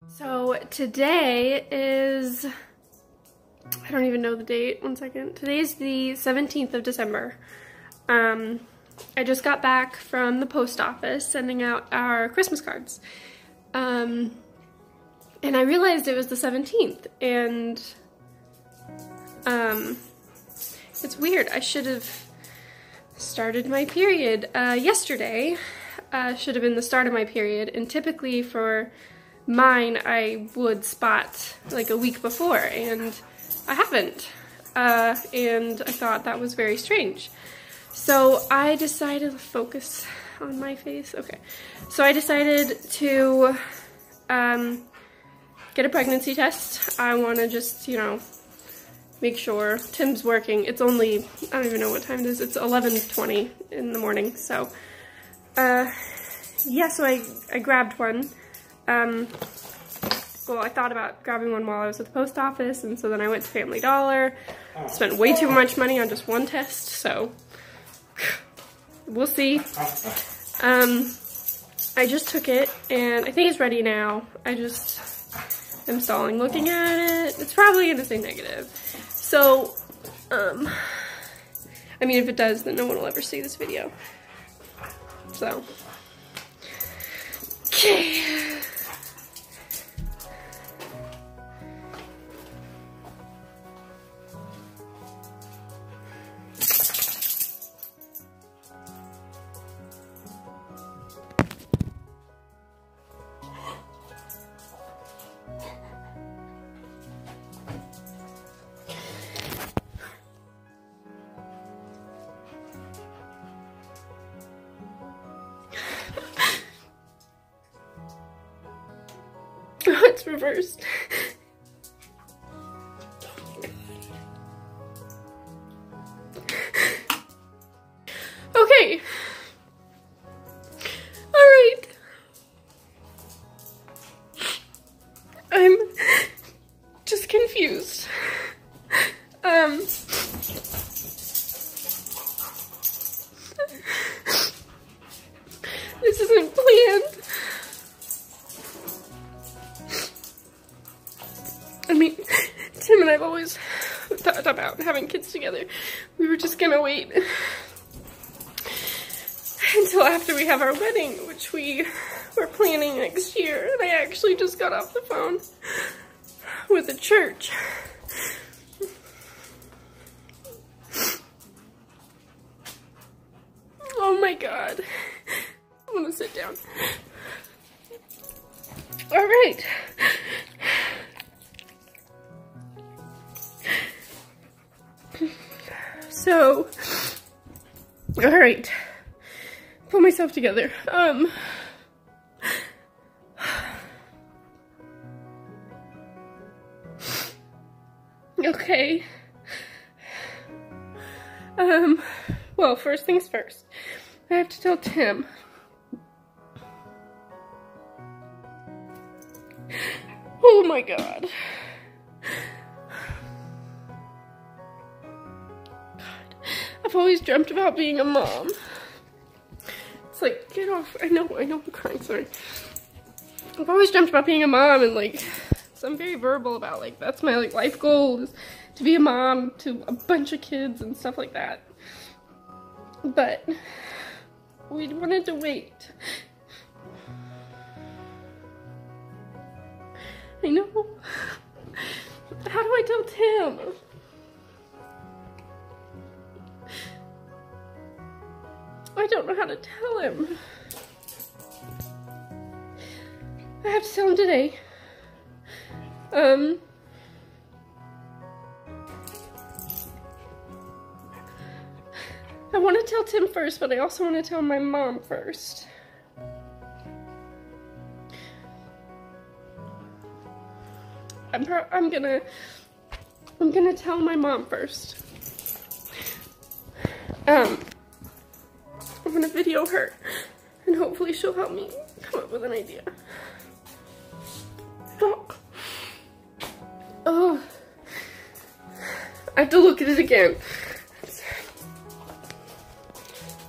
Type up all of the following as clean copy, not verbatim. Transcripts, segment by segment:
So today is, I don't even know the date, one second. Today's the 17th of December. I just got back from the post office sending out our Christmas cards. And I realized it was the 17th, and it's weird. I should have started my period yesterday. Should have been the start of my period, and typically for mine I would spot like a week before, and I haven't. And I thought that was very strange. So I decided to focus on my face. Okay. So I decided to get a pregnancy test. I want to just, you know, make sure Tim's working. It's only, I don't even know what time it is. It's 11:20 in the morning. So, yeah, so I grabbed one. Well, I thought about grabbing one while I was at the post office, and so then I went to Family Dollar. Spent way too much money on just one test, so we'll see. I just took it, and I think it's ready now. I just am stalling looking at it. It's probably gonna say negative. So, I mean, if it does, then no one will ever see this video. So, okay. Oh, it's reversed. Okay. All right. I'm just confused. This isn't planned. I mean, Tim and I've always thought about having kids together. We were just gonna wait until after we have our wedding, which we were planning next year. And I actually just got off the phone with the church. Oh my God. I'm gonna sit down. All right. So, all right, pull myself together. Okay. Well, first things first, I have to tell Tim. Oh my God. I've always dreamt about being a mom. It's like, get off. I know, I'm crying, sorry. I've always dreamt about being a mom, and like, so I'm very verbal about like, that's my like life goal, is to be a mom to a bunch of kids and stuff like that. But we wanted to wait. I know. How do I tell Tim? I don't know how to tell him. I have to tell him today. I want to tell Tim first, but I also want to tell my mom first. I'm gonna tell my mom first. I'm gonna video her, and hopefully she'll help me come up with an idea. Oh, I have to look at it again.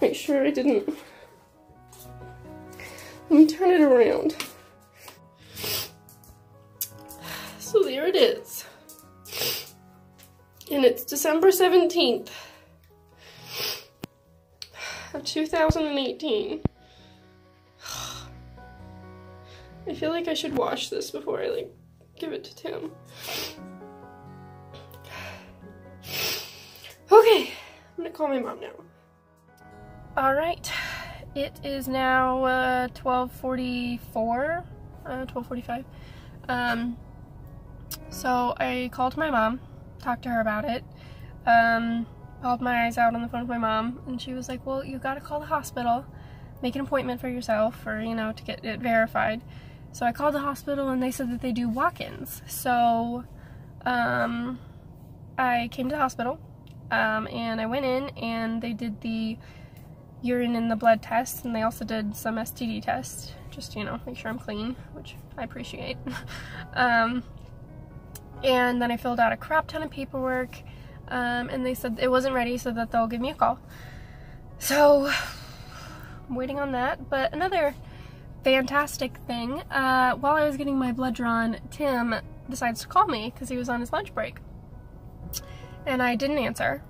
Make sure I didn't. Let me turn it around. So there it is. And it's December 17th of 2018. I feel like I should wash this before I like give it to Tim. Okay, I'm gonna call my mom now. Alright, it is now 12:44, 12:45. So I called my mom, talked to her about it, bawled my eyes out on the phone with my mom, and she was like, well, you gotta call the hospital, make an appointment for yourself, or, you know, to get it verified. So I called the hospital and they said that they do walk-ins. So I came to the hospital and I went in and they did the urine and the blood test, and they also did some STD tests, just, you know, make sure I'm clean, which I appreciate. And then I filled out a crap ton of paperwork, and they said it wasn't ready, so that they'll give me a call. So I'm waiting on that. But another fantastic thing, while I was getting my blood drawn, Tim decides to call me because he was on his lunch break. And I didn't answer,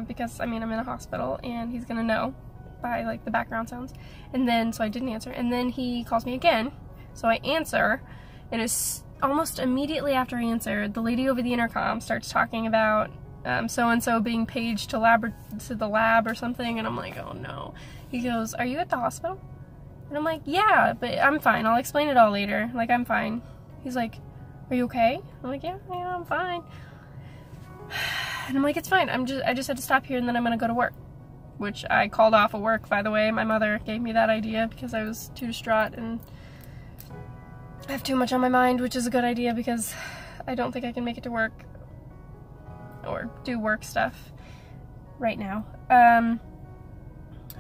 because, I mean, I'm in a hospital and he's gonna know by, like, the background sounds. And then, so I didn't answer. And then he calls me again, so I answer, and it's almost immediately after I answered, the lady over the intercom starts talking about so-and-so being paged to the lab or something, and I'm like, oh no. He goes, are you at the hospital? And I'm like, yeah, but I'm fine. I'll explain it all later. Like, I'm fine. He's like, are you okay? I'm like, yeah, I'm fine. And I'm like, it's fine. I just had to stop here and then I'm gonna go to work. Which I called off of work, by the way. My mother gave me that idea because I was too distraught and I have too much on my mind, which is a good idea because I don't think I can make it to work or do work stuff right now.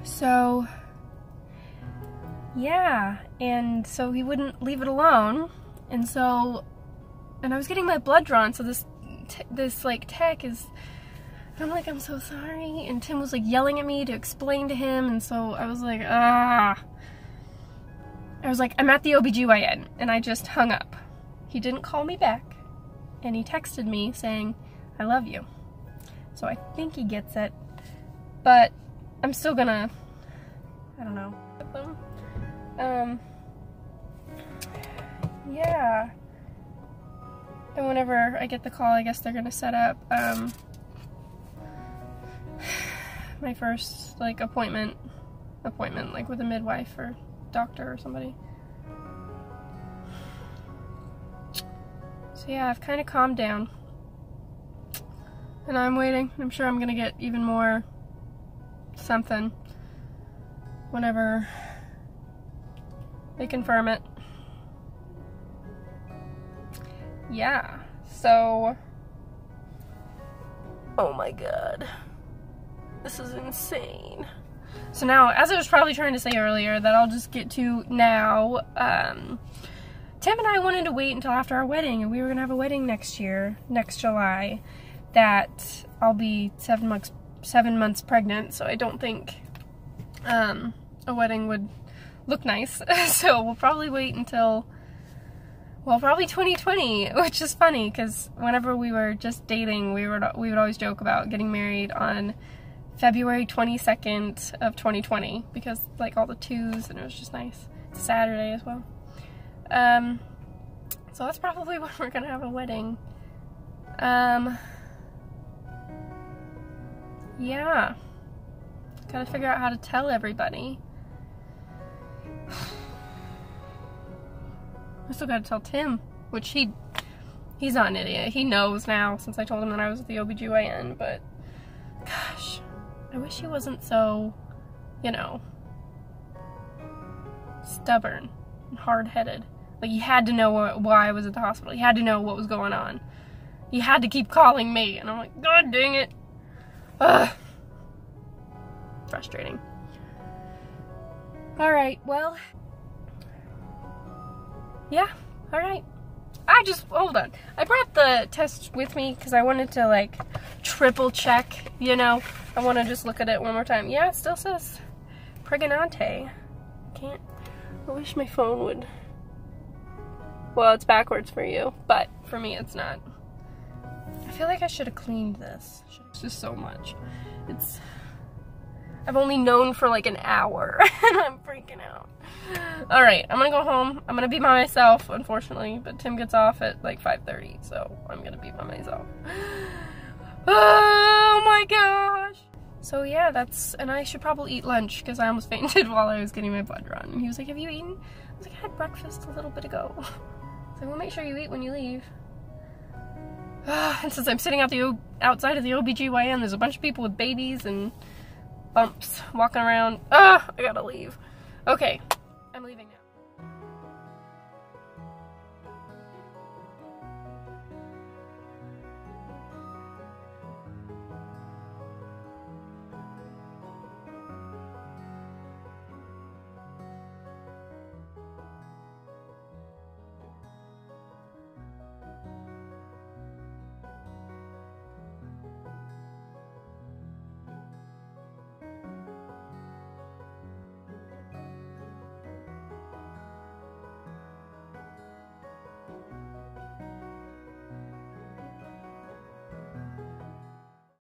So yeah, and so he wouldn't leave it alone, and I was getting my blood drawn, so this like tech is, and I'm like, I'm so sorry, and Tim was like yelling at me to explain to him, and so I was like, I was like, I'm at the OBGYN, and I just hung up. He didn't call me back, and he texted me saying, I love you. So I think he gets it, but I'm still gonna, I don't know, with them. Yeah. And whenever I get the call, I guess they're gonna set up, my first, like, appointment, like, with a midwife or doctor or somebody. So yeah, I've kind of calmed down. And I'm waiting. I'm sure I'm gonna get even more something whenever they confirm it. Yeah, so, oh my god, this is insane. So now, as I was probably trying to say earlier, that I'll just get to now, Tim and I wanted to wait until after our wedding, and we were gonna have a wedding next year, next July, that I'll be 7 months pregnant, so I don't think, a wedding would look nice. So we'll probably wait until, well, probably 2020, which is funny because whenever we were just dating, we would always joke about getting married on February 22nd of 2020 because, like, all the twos, and it was just nice. It's a Saturday as well. So that's probably when we're gonna have a wedding. Yeah. Gotta figure out how to tell everybody. I still gotta tell Tim, which he's not an idiot. He knows now since I told him that I was at the OBGYN, but gosh, I wish he wasn't so, you know, stubborn and hard-headed. Like, he had to know why I was at the hospital. He had to know what was going on. He had to keep calling me, and I'm like, God dang it. Ugh. Frustrating. Alright, well, yeah, alright. Hold on. I brought the test with me because I wanted to, like, triple check, you know? I want to just look at it one more time. Yeah, it still says Pregnante. I wish my phone would Well, it's backwards for you, but for me it's not. I feel like I should have cleaned this. It's just so much. I've only known for like an hour and I'm freaking out. All right, I'm gonna go home. I'm gonna be by myself, unfortunately, but Tim gets off at like 5:30, so I'm gonna be by myself. Oh my gosh. So yeah, and I should probably eat lunch because I almost fainted while I was getting my blood drawn. And he was like, have you eaten? I was like, I had breakfast a little bit ago. So we'll make sure you eat when you leave. And since I'm sitting outside of the OBGYN, there's a bunch of people with babies and bumps walking around. I gotta leave. Okay,